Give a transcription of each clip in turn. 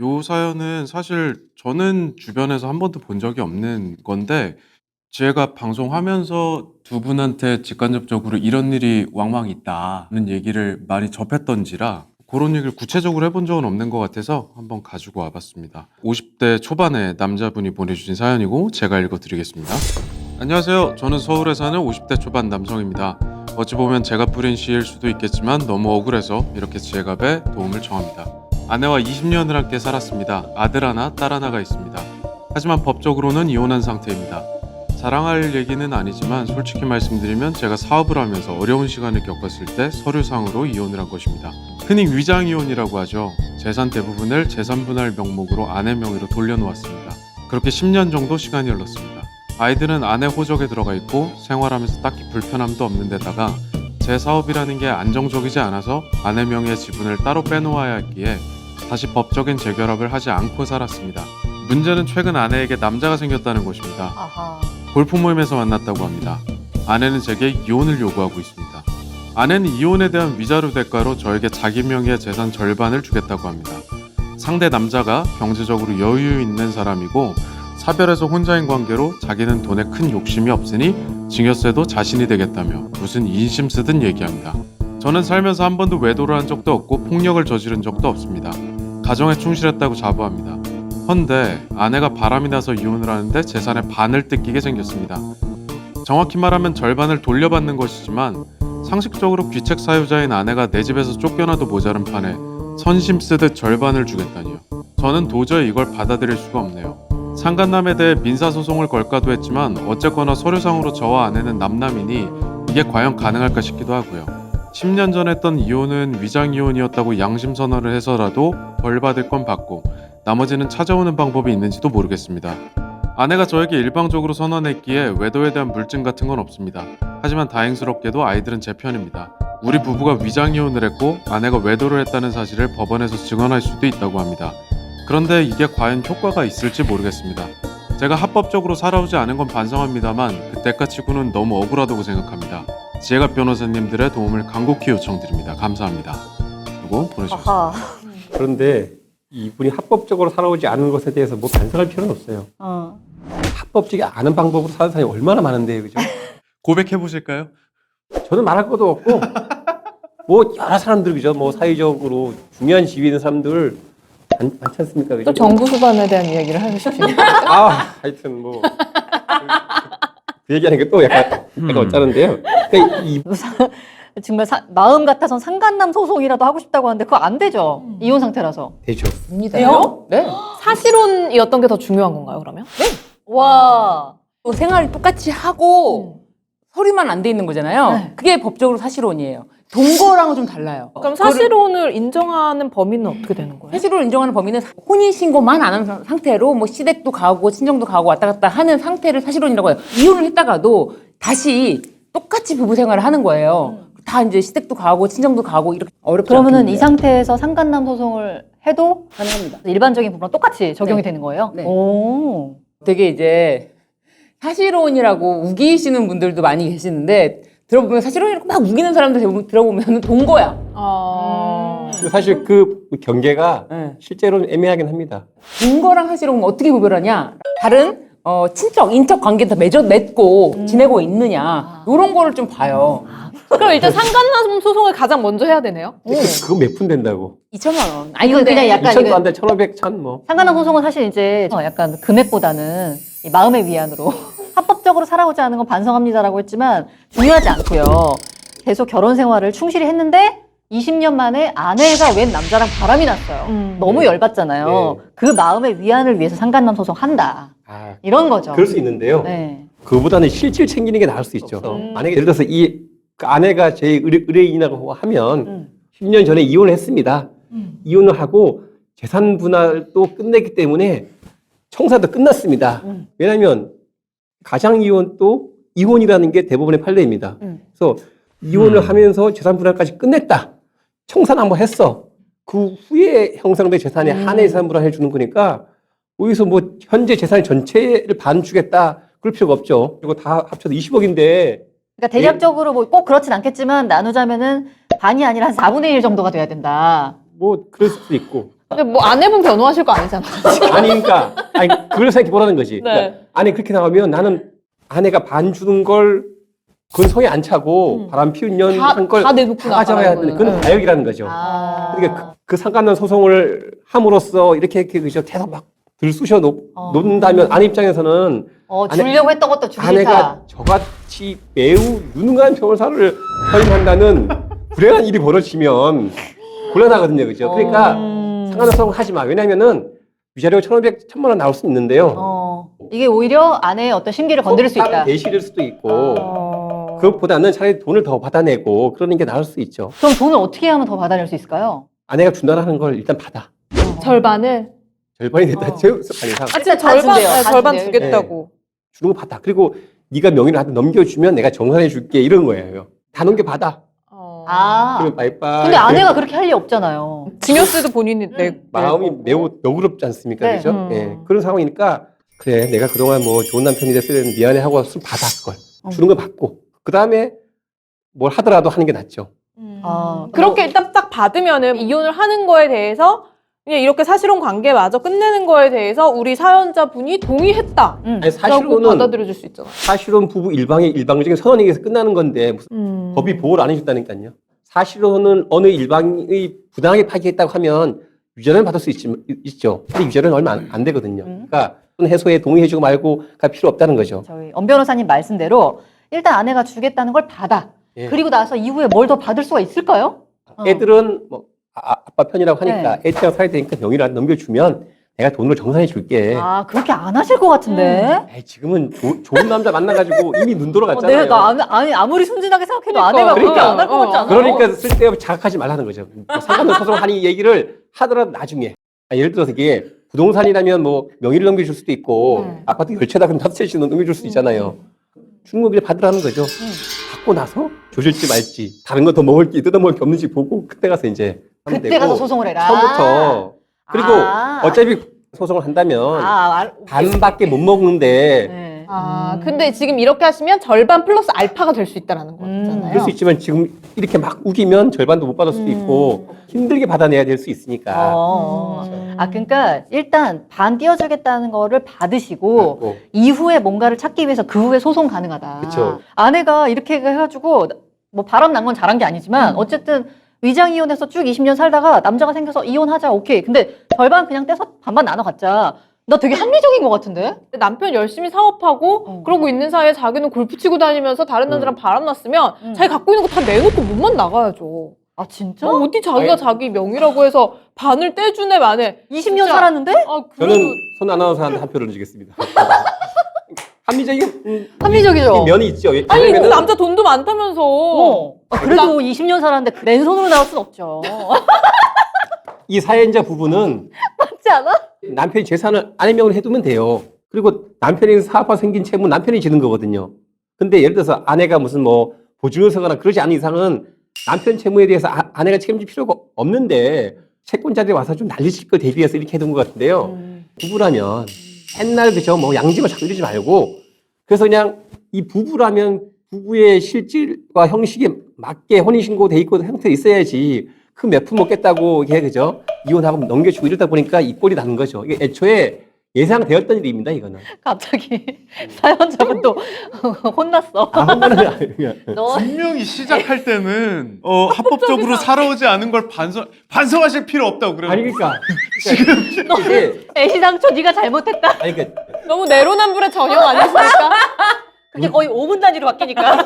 요 사연은 사실 저는 주변에서 한 번도 본 적이 없는 건데 제가 방송하면서 두 분한테 직간접적으로 이런 일이 왕왕 있다는 얘기를 많이 접했던지라 그런 얘기를 구체적으로 해본 적은 없는 것 같아서 한번 가지고 와봤습니다. 50대 초반의 남자분이 보내주신 사연이고 제가 읽어드리겠습니다. 안녕하세요. 저는 서울에 사는 50대 초반 남성입니다. 어찌 보면 제가 뿌린 시일 수도 있겠지만 너무 억울해서 이렇게 지혜갑에 도움을 청합니다. 아내와 20년을 함께 살았습니다. 아들 하나, 딸 하나가 있습니다. 하지만 법적으로는 이혼한 상태입니다. 자랑할 얘기는 아니지만 솔직히 말씀드리면 제가 사업을 하면서 어려운 시간을 겪었을 때 서류상으로 이혼을 한 것입니다. 흔히 위장이혼이라고 하죠. 재산 대부분을 재산분할 명목으로 아내 명의로 돌려놓았습니다. 그렇게 10년 정도 시간이 흘렀습니다. 아이들은 아내 호적에 들어가 있고 생활하면서 딱히 불편함도 없는 데다가 제 사업이라는 게 안정적이지 않아서 아내 명의의 지분을 따로 빼놓아야 했기에 다시 법적인 재결합을 하지 않고 살았습니다. 문제는 최근 아내에게 남자가 생겼다는 것입니다. 아하. 골프 모임에서 만났다고 합니다. 아내는 제게 이혼을 요구하고 있습니다. 아내는 이혼에 대한 위자료 대가로 저에게 자기 명의의 재산 절반을 주겠다고 합니다. 상대 남자가 경제적으로 여유 있는 사람이고 사별해서 혼자인 관계로 자기는 돈에 큰 욕심이 없으니 증여세도 자신이 되겠다며 무슨 인심 쓰듯 얘기합니다. 저는 살면서 한 번도 외도를 한 적도 없고 폭력을 저지른 적도 없습니다. 가정에 충실했다고 자부합니다. 헌데 아내가 바람이 나서 이혼을 하는데 재산의 반을 뜯기게 생겼습니다. 정확히 말하면 절반을 돌려받는 것이지만 상식적으로 귀책 사유자인 아내가 내 집에서 쫓겨나도 모자른 판에 선심 쓰듯 절반을 주겠다니요. 저는 도저히 이걸 받아들일 수가 없네요. 상간남에 대해 민사소송을 걸까도 했지만 어쨌거나 서류상으로 저와 아내는 남남이니 이게 과연 가능할까 싶기도 하고요. 10년 전 했던 이혼은 위장이혼이었다고 양심선언을 해서라도 벌 받을 건 받고 나머지는 찾아오는 방법이 있는지도 모르겠습니다. 아내가 저에게 일방적으로 선언했기에 외도에 대한 물증 같은 건 없습니다. 하지만 다행스럽게도 아이들은 제 편입니다. 우리 부부가 위장이혼을 했고 아내가 외도를 했다는 사실을 법원에서 증언할 수도 있다고 합니다. 그런데 이게 과연 효과가 있을지 모르겠습니다. 제가 합법적으로 살아오지 않은 건 반성합니다만 그 대가치고는 너무 억울하다고 생각합니다. 지혜갑 변호사님들의 도움을 간곡히 요청드립니다. 감사합니다. 그리고 보내주셨습니다. 아하. 그런데 이분이 합법적으로 살아오지 않은 것에 대해서 뭐 반성할 필요는 없어요. 합법적이 않은 방법으로 사는 사람이 얼마나 많은데요, 그죠? 고백해 보실까요? 저는 말할 것도 없고, 뭐 여러 사람들 그죠? 뭐 사회적으로 중요한 지위에 있는 사람들 많지 않습니까, 그죠? 또 정부 수반에 대한 이야기를 하고 싶으네요. 하여튼 뭐 그 얘기하는 게 또 약간 어쩌는데요. 그러니까 정말 마음 같아선 상간남 소송이라도 하고 싶다고 하는데 그거 안 되죠. 이혼 상태라서. 되죠. 돼요? 네. 사실혼이었던 게 더 중요한 건가요, 그러면? 와. 또 생활을 똑같이 하고 서류만 안 돼 있는 거잖아요. 네. 그게 법적으로 사실혼이에요. 동거랑은 좀 달라요. 그럼 사실혼을 인정하는 범위는 어떻게 되는 거예요? 사실혼을 인정하는 범위는 혼인신고만 안 한 상태로 뭐 시댁도 가고 친정도 가고 왔다 갔다 하는 상태를 사실혼이라고 해요. 이혼을 했다가도 다시 똑같이 부부 생활을 하는 거예요. 다 이제 시댁도 가고 친정도 가고 이렇게 어렵지 그러면은 않겠는데요? 이 상태에서 상간남 소송을 해도 가능합니다. 일반적인 부분랑 똑같이 적용이 네. 되는 거예요? 네. 오. 되게 이제 사실혼이라고 우기시는 분들도 많이 계시는데 들어보면 사실혼이라고 막 우기는 사람들 대부분 들어보면 동거야. 사실 그 경계가 네. 실제로는 애매하긴 합니다. 동거랑 사실혼은 어떻게 구별하냐? 다른 친척, 인척 관계 다 맺고 지내고 있느냐 이런 거를 좀 봐요. 그럼 일단 상간남 소송을 가장 먼저 해야 되네요? 그거 몇 푼 된다고? 2천만 원. 아니, 이건 그냥 약간 2천도 이거 안 돼, 1,500, 1,000 뭐. 상간남 소송은 사실 이제 약간 금액보다는 이 마음의 위안으로 합법적으로 살아오지 않은 건 반성합니다라고 했지만 중요하지 않고요. 계속 결혼 생활을 충실히 했는데 20년 만에 아내가 웬 남자랑 바람이 났어요. 너무 네. 열받잖아요. 네. 그 마음의 위안을 위해서 상간남 소송 한다. 아, 이런 거죠. 그럴 수 있는데요. 네. 그거보다는 실질 챙기는 게 나을 수 있죠. 만약에 예를 들어서 그 아내가 제 의뢰인이라고 하면 10년 전에 이혼을 했습니다. 이혼을 하고 재산 분할도 끝냈기 때문에 청사도 끝났습니다. 왜냐하면 가장 이혼도 이혼이라는 게 대부분의 판례입니다. 그래서 이혼을 하면서 재산 분할까지 끝냈다. 청산 한번 했어. 그 후에 형성된 재산에 한해 재산 분할해 주는 거니까 여기서 뭐 현재 재산 전체를 반 주겠다 그럴 필요가 없죠. 이거 다 합쳐서 20억인데 그러니까 대략적으로 뭐 꼭 그렇진 않겠지만 나누자면은 반이 아니라 한 4분의 1 정도가 돼야 된다. 뭐 그럴 수도 있고 근데 뭐 아내분 변호하실 거 아니잖아. 아니 그러니까 아니 그걸 생각해 보라는 거지. 네. 그러니까 아내 그렇게 나오면 나는 아내가 반 주는 걸 그건 성에 안 차고 바람 피운 년 한 걸 다 내놓고 다 가져가야 나가는 되는 그건 거예요. 가역이라는 거죠. 아. 그러니까 그 상관난 소송을 함으로써 이렇게 그죠 계속 막 들쑤셔 놓는다면 아내 입장에서는 주려고 했던 것도 주기 아내가 싫다. 저같이 매우 유능한 변호사를 허용한다는 불행한 일이 벌어지면 곤란하거든요, 그죠? 그러니까 상관난 소송 하지 마. 왜냐면은 위자료 1,500, 1,000만 원 나올 수 있는데요. 이게 오히려 아내의 어떤 심기를 건드릴 수 있다. 대실일 수도 있고 그것보다는 차라리 돈을 더 받아내고 그러는 게 나을 수 있죠. 그럼 돈을 어떻게 하면 더 받아낼 수 있을까요? 아내가 준다는 걸 일단 받아. 절반을. 절반이 됐다. 아니, 지금 절반, 준대요. 다 절반 준대요. 주겠다고. 주는 거 받아. 그리고 네가 명의를 나한테 넘겨주면 내가 정산해 줄게 이런 거예요. 다 넘겨받아. 아. 그러면 빠이빠이. 근데 아내가 그렇게 할 리 없잖아요. 증여세도 본인이 내. 마음이 매우 너그럽지 않습니까? 네. 그죠? 예. 그런 상황이니까 그래 내가 그동안 뭐 좋은 남편이 됐어야 되는데 미안해 하고 술 받아 그걸. 주는 거 받고 그 다음에 뭘 하더라도 하는 게 낫죠. 그렇게 일단 딱 받으면은 이혼을 하는 거에 대해서 그냥 이렇게 사실혼 관계마저 끝내는 거에 대해서 우리 사연자분이 동의했다. 아니, 라고 사실로는 받아들여줄 수 있잖아. 사실은 부부 일방적인 선언에서 끝나는 건데 무슨 법이 보호를 안 해준다니까요. 사실로는 어느 일방이 부당하게 파기했다고 하면 유죄는 받을 수 있죠. 근데 유죄는 얼마 안 되거든요. 그러니까 해소에 동의해주고 말고가 필요 없다는 거죠. 저희 엄 변호사님 말씀대로 일단 아내가 주겠다는 걸 받아. 예. 그리고 나서 이후에 뭘 더 받을 수가 있을까요? 애들은 뭐 아빠 편이라고 하니까 애들이랑 살아야 되니까 명의를 넘겨주면 내가 돈으로 정산해 줄게. 아, 그렇게 안 하실 것 같은데. 에이, 지금은 좋은 남자 만나가지고 이미 눈 돌아갔잖아요. 아니, 아무리 순진하게 생각해도 그러니까. 아내가 그렇게 그러니까. 안 할 것 같지 않아? 그러니까 쓸데없이 자각하지 말라는 거죠. 상관없는 소송하니 얘기를 하더라도 나중에. 예를 들어서 이게 부동산이라면 뭐 명의를 넘겨줄 수도 있고 아파트 10채다 그럼 5채씩 넘겨줄 수 있잖아요. 주는 거 그냥 받으라는 거죠. 받고 나서 조질지 말지 다른 거 더 먹을 게 뜯어먹을 게 없는지 보고 그때 가서 이제 하면 그때 되고 가서 소송을 해라. 처음부터. 그리고 아. 어차피 소송을 한다면 오케이. 반밖에 못 먹는데 네. 근데 지금 이렇게 하시면 절반 플러스 알파가 될 수 있다라는 거잖아요. 그럴 수 있지만 지금 이렇게 막 우기면 절반도 못 받을 수도 있고 힘들게 받아내야 될 수 있으니까. 그러니까 일단 반 띄워주겠다는 거를 받으시고 받고. 이후에 뭔가를 찾기 위해서 그 후에 소송 가능하다. 그쵸. 아내가 이렇게 해가지고 뭐 바람 난 건 잘한 게 아니지만 어쨌든 위장 이혼해서 쭉 20년 살다가 남자가 생겨서 이혼하자 오케이. 근데 절반 그냥 떼서 반반 나눠 갖자. 나 되게 합리적인 것 같은데? 남편 열심히 사업하고 그러고 있는 사이에 자기는 골프 치고 다니면서 다른 남자랑 바람났으면 자기 갖고 있는 거 다 내놓고 몸만 나가야죠. 아 진짜? 어디 자기가 아니. 자기 명의라고 해서 반을 떼주네 만에 20년 진짜. 살았는데? 그래도 저는 손 아나운서한테 한 표를 주겠습니다. 합리적인 합리적이죠. 면이 있죠. 아니 그 왜냐면은 남자 돈도 많다면서 그래도 20년 살았는데 맨손으로 나올 순 없죠. 이 사연자 부부는 맞지 않아? 남편이 재산을 아내 명의로 해두면 돼요. 그리고 남편이 사업화 생긴 채무 남편이 지는 거거든요. 근데 예를 들어서 아내가 무슨 뭐 보증을 서거나 그러지 않은 이상은 남편 채무에 대해서 아내가 책임질 필요가 없는데 채권자들이 와서 좀 난리칠 걸 대비해서 이렇게 해둔 것 같은데요. 부부라면 옛날 그죠 뭐 양지고 자꾸 이러지 말고 그래서 그냥 이 부부라면 부부의 실질과 형식에 맞게 혼인신고 돼 있고 형태 있어야지 그 몇 푼 먹겠다고 이게 그죠 이혼하고 넘겨주고 이러다 보니까 이 꼴이 나는 거죠. 이게 애초에 예상되었던 일입니다 이거는. 갑자기 사연자분 또 혼났어. 혼나는 게 아니에요. 너 분명히 시작할 때는 합법적으로 살아오지 않은 걸 반성하실 필요 없다고 그래요. 아니 그러니까 지금 이게 애시당초 네가 잘못했다. 아니 그러니까 너무 내로남불의 전형 아니십니까? 그게 거의 5분 단위로 바뀌니까.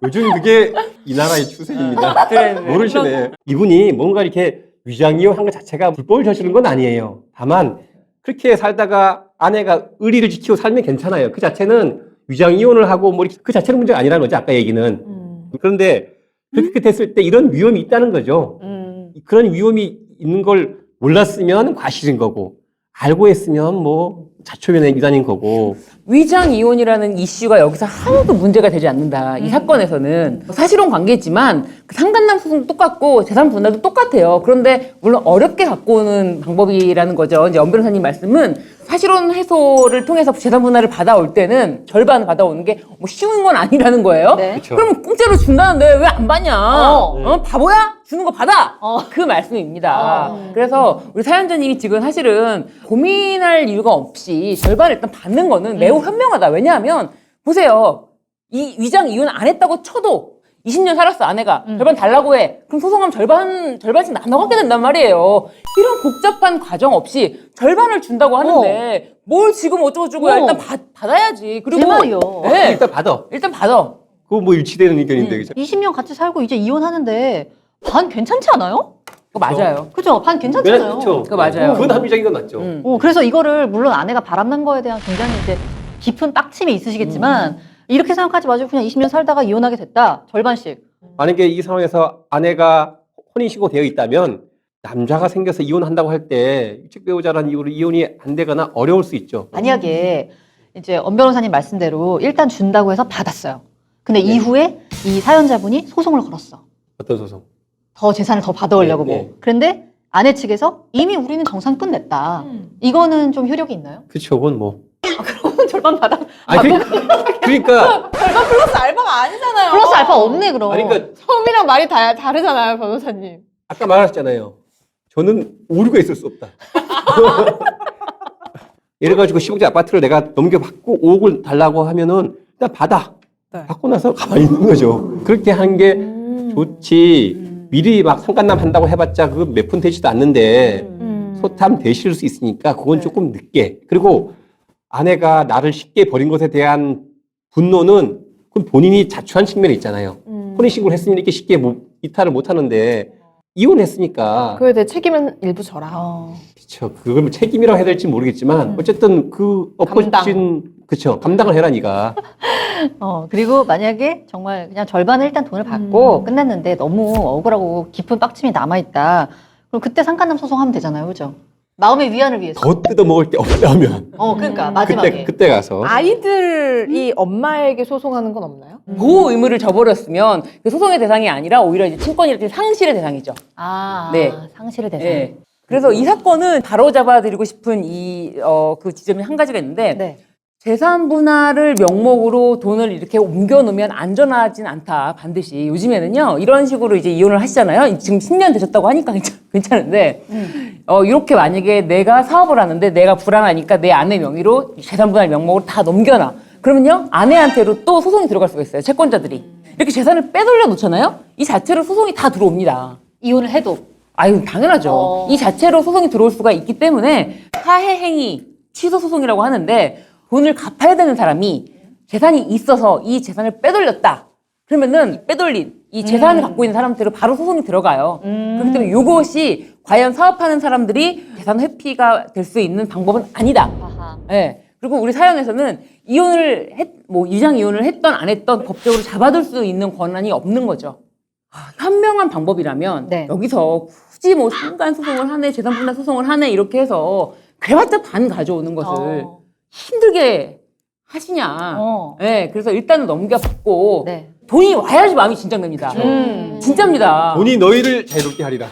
요즘 그게 이 나라의 추세입니다. 모르시네. 이분이 뭔가 이렇게 위장이혼한 것 자체가 불법을 저지른 건 아니에요. 다만 그렇게 살다가 아내가 의리를 지키고 살면 괜찮아요. 그 자체는 위장이혼을 하고 뭐 그 자체는 문제가 아니라는 거죠. 아까 얘기는. 그런데 그렇게 됐을 때 이런 위험이 있다는 거죠. 그런 위험이 있는 걸 몰랐으면 과실인 거고 알고 했으면 뭐 자초면의 위단인 거고. 위장 이혼이라는 이슈가 여기서 하나도 문제가 되지 않는다. 이 사건에서는 사실혼 관계지만 그 상간남 소송도 똑같고 재산 분할도 똑같아요. 그런데 물론 어렵게 갖고 오는 방법이라는 거죠. 이제 연 변호사님 말씀은 사실혼 해소를 통해서 재산 분할을 받아올 때는 절반 받아오는 게 뭐 쉬운 건 아니라는 거예요. 네. 그쵸. 그럼 공짜로 준다는데 왜 안 받냐? 바보야? 주는 거 받아. 그 말씀입니다. 그래서 우리 사연자님이 지금 사실은 고민할 이유가 없이 절반을 일단 받는 거는 매우 현명하다. 왜냐하면 보세요. 이 위장 이혼 안 했다고 쳐도 20년 살았어 아내가 절반 달라고 해. 그럼 소송하면 절반씩 나눠 갖게 된단 말이에요. 이런 복잡한 과정 없이 절반을 준다고 하는데 뭘 지금 어쩌고저쩌고야. 일단 받아야지. 그리고 제 말이요. 네, 일단 받아. 일단 받아. 그거 뭐 일치되는 의견인데, 그죠? 20년 같이 살고 이제 이혼하는데 반 괜찮지 않아요? 그거 맞아요. 그죠? 반 괜찮잖아요. 그렇죠. 그거 맞아요. 그건 합리적인 건 맞죠. 그래서 이거를 물론 아내가 바람난 거에 대한 굉장히 이제 깊은 빡침이 있으시겠지만 이렇게 생각하지 마시고 그냥 20년 살다가 이혼하게 됐다. 절반씩. 만약에 이 상황에서 아내가 혼인신고 되어 있다면 남자가 생겨서 이혼한다고 할 때 일찍 배우자라는 이유로 이혼이 안 되거나 어려울 수 있죠. 만약에 이제 엄 변호사님 말씀대로 일단 준다고 해서 받았어요. 근데 이후에 이 사연자분이 소송을 걸었어. 어떤 소송? 더 재산을 더 받아오려고 네, 뭐. 네. 그런데 아내 측에서 이미 우리는 정산 끝냈다. 이거는 좀 효력이 있나요? 그쵸, 그건 뭐. 그럼 절반 받아. 아니, 그러니까, 절반 플러스 알바가 아니잖아요. 플러스 알파 없네 그럼. 아니, 그러니까 처음이랑 말이 다르잖아요, 변호사님. 아까 말하셨잖아요. 저는 오류가 있을 수 없다. 이래가지고 시공자 아파트를 내가 넘겨받고 5억을 달라고 하면은 일단 받아. 네. 받고 나서 가만히 있는 거죠. 그렇게 한 게 좋지. 미리 막 상간남 한다고 해봤자 그거 몇 푼 되지도 않는데 소탐 되실 수 있으니까 그건 조금 늦게. 그리고 아내가 나를 쉽게 버린 것에 대한 분노는 그건 본인이 자초한 측면이 있잖아요. 혼인신고를 했으면 이렇게 쉽게 이탈을 못 하는데 이혼했으니까. 그에 대해 책임은 일부 져라. 그쵸. 그걸 뭐 책임이라고 해야 될지 모르겠지만 어쨌든 그 엎어진 그쵸. 감당을 해라 니가. 그리고 만약에 정말 그냥 절반을 일단 돈을 받고 끝냈는데 너무 억울하고 깊은 빡침이 남아있다. 그럼 그때 상간남 소송하면 되잖아요. 그죠? 마음의 위안을 위해서. 더 뜯어 먹을 게 없다면 그러니까 마지막에. 그때 가서 아이들이 엄마에게 소송하는 건 없나요? 보호 의무를 저버렸으면 그 소송의 대상이 아니라 오히려 이제 친권이라든지 상실의 대상이죠. 네. 상실의 대상. 네. 그래서 이 사건은 바로잡아드리고 싶은 그 지점이 한 가지가 있는데 네. 재산 분할을 명목으로 돈을 이렇게 옮겨놓으면 안전하진 않다. 반드시. 요즘에는요, 이런 식으로 이제 이혼을 하시잖아요. 지금 10년 되셨다고 하니까 괜찮은데, 이렇게 만약에 내가 사업을 하는데 내가 불안하니까 내 아내 명의로 재산 분할 명목으로 다 넘겨놔. 그러면요, 아내한테로 또 소송이 들어갈 수가 있어요. 채권자들이. 이렇게 재산을 빼돌려 놓잖아요? 이 자체로 소송이 다 들어옵니다. 이혼을 해도. 아유, 당연하죠. 이 자체로 소송이 들어올 수가 있기 때문에 사해행위 취소 소송이라고 하는데 돈을 갚아야 되는 사람이 재산이 있어서 이 재산을 빼돌렸다. 그러면은 빼돌린 이 재산을 갖고 있는 사람들은 바로 소송이 들어가요. 그렇기 때문에 이것이 과연 사업하는 사람들이 재산 회피가 될 수 있는 방법은 아니다. 아하. 네. 그리고 우리 사연에서는 위장 이혼을 했던 안 했던 법적으로 잡아둘 수 있는 권한이 없는 거죠. 현명한 방법이라면 네. 여기서 굳이 뭐 순간 소송을 하네, 재산 분할 소송을 하네 이렇게 해서 그래봤자 반 가져오는 것을 힘들게 하시냐. 네, 그래서 일단은 넘겨받고 네. 돈이 와야지 마음이 진정됩니다. 진짜입니다. 돈이 너희를 자유롭게 하리라.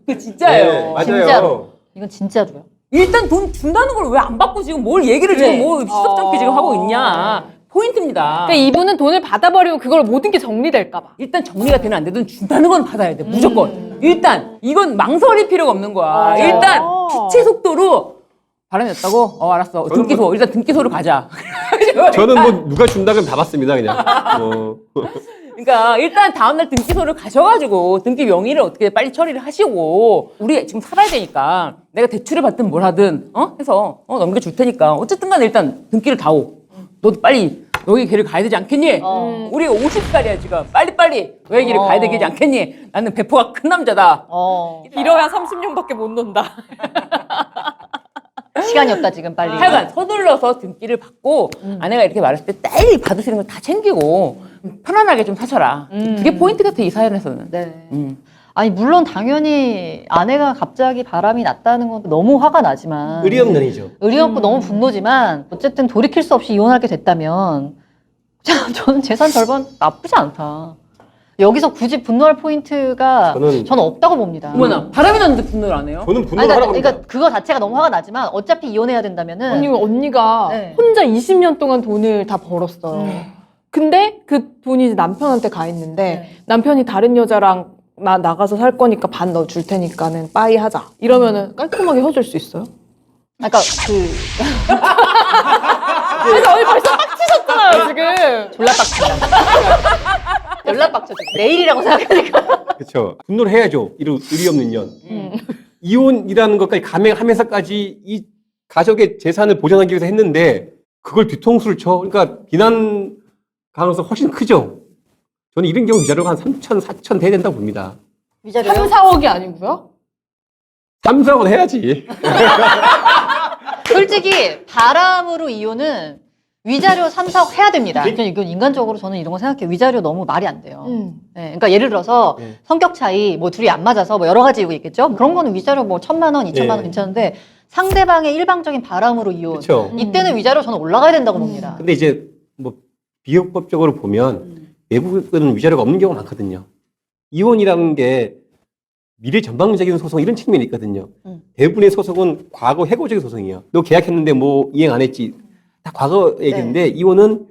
그 진짜예요. 네, 맞아요. 진짜로. 이건 진짜로요. 일단 돈 준다는 걸 왜 안 받고 지금 뭘 얘기를 지금 뭐 시덥잖게 지금 하고 있냐. 포인트입니다. 그러니까 이분은 돈을 받아버리고 그걸 모든 게 정리될까봐. 일단 정리가 되는 안 되든 준다는 건 받아야 돼. 무조건. 일단 이건 망설일 필요가 없는 거야. 일단 빛의 속도로 바람이었다고? 알았어. 등기소. 일단 등기소를 가자. 저는 뭐 누가 준다면 다 받습니다 그냥. 그러니까 일단 다음날 등기소를 가셔가지고 등기 명의를 어떻게 빨리 처리를 하시고 우리 지금 살아야 되니까 내가 대출을 받든 뭘 하든 해서 넘겨줄 테니까 어쨌든 간에 일단 등기를 다오. 너도 빨리 너희 길을 가야 되지 않겠니? 우리 50살이야 지금. 빨리빨리 너희 길을 가야 되지 않겠니? 나는 배포가 큰 남자다. 이러야 30년밖에 못 논다. 시간이 없다 지금 빨리. 하여간 서둘러서 등기를 받고 아내가 이렇게 말했을 때 빨리 받을 수 있는 걸 다 챙기고 편안하게 좀 사셔라. 그게 포인트 같아 이 사연에서는. 네. 아니 물론 당연히 아내가 갑자기 바람이 났다는 건 너무 화가 나지만 의리 없는 일이죠. 의리 없고 너무 분노지만 어쨌든 돌이킬 수 없이 이혼하게 됐다면 저는 재산 절반 나쁘지 않다. 여기서 굳이 분노할 포인트가 저는 없다고 봅니다. 어머나 바람이 났는데 분노를 안 해요? 저는 아니, 분노를 하라고 합니다. 그러니까 그거 자체가 너무 화가 나지만 어차피 이혼해야 된다면은 아니 언니가 네. 혼자 20년 동안 돈을 다 벌었어요. 근데 그 돈이 이제 남편한테 가 있는데 네. 남편이 다른 여자랑 나가서 살 거니까 반 너 줄 테니까는 빠이 하자. 이러면은 깔끔하게 헤어질 수 있어요? 그러니까 그래서 언니 벌써 빡치셨잖아요 지금. 졸라 빡친다. 졸라 빡쳐. 내일이라고 생각하니까. 그렇죠. 분노를 해야죠. 의리 없는 년. 이혼이라는 것까지 감행하면서까지 이 가족의 재산을 보전하기 위해서 했는데 그걸 뒤통수를 쳐. 그러니까 비난 가능성 훨씬 크죠. 저는 이런 경우 위자료가 한 3천, 4천 돼야 된다고 봅니다. 위자료요? 3, 4억이 아니고요? 3, 4억은 해야지. 솔직히 바람으로 이혼은 위자료 3, 4억 해야 됩니다. 이건 인간적으로 저는 이런 거 생각해요. 위자료 너무 말이 안 돼요. 네, 그러니까 예를 들어서 네. 성격 차이, 뭐 둘이 안 맞아서 뭐 여러 가지 이유가 있겠죠. 그런 거는 위자료 뭐 1,000만 원, 2,000만 원 네. 괜찮은데 상대방의 일방적인 바람으로 이혼. 그렇죠. 이때는 위자료 저는 올라가야 된다고 봅니다. 근데 이제 뭐 비용법적으로 보면 외국은 위자료가 없는 경우가 많거든요. 이혼이라는 게 미래 전방적인 소송 이런 측면이 있거든요. 대부분의 소송은 과거 해고적인 소송이에요. 너 계약했는데 뭐 이행 안 했지. 다 과거 얘기인데 이혼은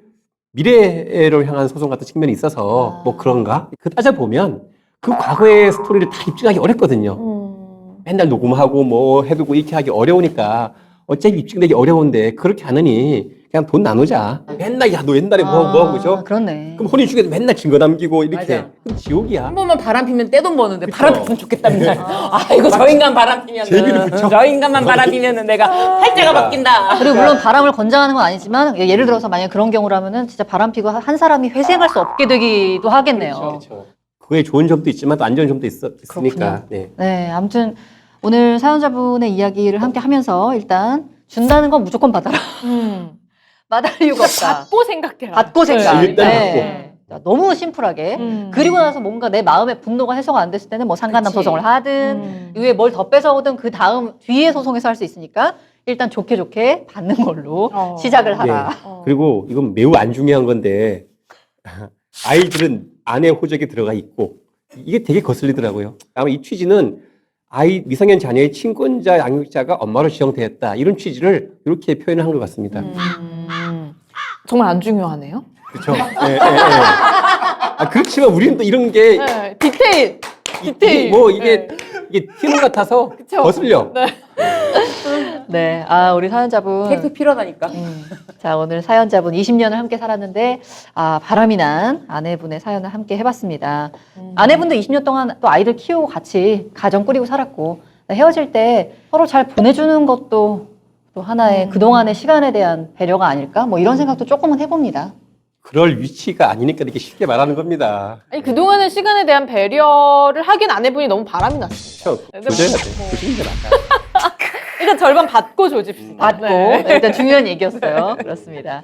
미래를 향한 소송 같은 측면이 있어서 뭐 그런가? 그 따져보면 그 과거의 스토리를 다 입증하기 어렵거든요. 맨날 녹음하고 뭐 해두고 이렇게 하기 어려우니까 어차피 입증되기 어려운데 그렇게 하느니 그냥 돈 나누자. 맨날 야 너 옛날에 뭐 하고 그죠? 그렇네. 그럼 혼인 중에도 맨날 증거 남기고 이렇게 맞아. 그럼 지옥이야. 한 번만 바람 피면 떼돈 버는데 그쵸. 바람 피면 좋겠답니다. 아이고 저 인간 바람 제비를 피면은 붙여. 저 인간만 바람 피면은 내가 팔자가 바뀐다. 그리고 물론 바람을 권장하는 건 아니지만 예를 들어서 만약 그런 경우라면은 진짜 바람 피고 한 사람이 회생할 수 없게 되기도 하겠네요. 그렇죠. 그거에 좋은 점도 있지만 또 안 좋은 점도 있으니까. 네. 네, 아무튼 오늘 사연자분의 이야기를 함께 하면서 일단 준다는 건 무조건 받아라. 마다할 이유가 없다. 받고 생각해라. 받고 생각. 네, 일단 자, 너무 심플하게. 그리고 나서 뭔가 내 마음의 분노가 해소가 안 됐을 때는 뭐 상간남 그치. 소송을 하든 이후에 뭘 더 뺏어오든 그 다음 뒤에 소송에서 할 수 있으니까 일단 좋게 좋게 받는 걸로 시작을 하라. 그리고 이건 매우 안 중요한 건데 아이들은 아내 호적에 들어가 있고 이게 되게 거슬리더라고요. 아마 이 취지는 아이 미성년 자녀의 친권자 양육자가 엄마로 지정되었다 이런 취지를 이렇게 표현을 한 것 같습니다. 정말 안 중요하네요. 그렇죠. 그렇지만 우리는 또 이런 게 네, 디테일. 이게 튀는 것 같아서 그쵸. 거슬려. 네, 우리 사연자분. 테이프 필요하다니까. 자, 오늘 사연자분 20년을 함께 살았는데, 바람이 난 아내분의 사연을 함께 해봤습니다. 아내분도 20년 동안 또 아이들 키우고 같이 가정 꾸리고 살았고, 헤어질 때 서로 잘 보내주는 것도 또 하나의 그동안의 시간에 대한 배려가 아닐까? 뭐 이런 생각도 조금은 해봅니다. 그럴 위치가 아니니까 이렇게 쉽게 말하는 겁니다. 아니 그동안의 시간에 대한 배려를 하긴 아내분이 너무 바람이 났어요. 그렇죠. 조져야 돼. 조지는 게 낫다. 일단 절반 받고 조집시다. 받고 일단 중요한 얘기였어요. 그렇습니다.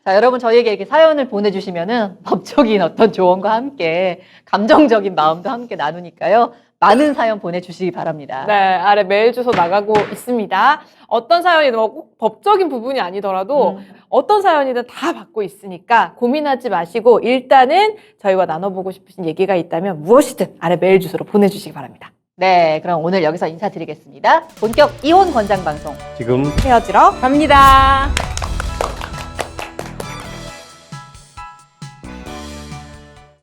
자, 여러분 저희에게 이렇게 사연을 보내주시면은 법적인 어떤 조언과 함께 감정적인 마음도 함께 나누니까요. 많은 사연 보내주시기 바랍니다. 네, 아래 메일 주소 나가고 있습니다. 어떤 사연이든 꼭 법적인 부분이 아니더라도 어떤 사연이든 다 받고 있으니까 고민하지 마시고 일단은 저희와 나눠보고 싶으신 얘기가 있다면 무엇이든 아래 메일 주소로 보내주시기 바랍니다. 네, 그럼 오늘 여기서 인사드리겠습니다. 본격 이혼 권장 방송. 지금 헤어지러 갑니다.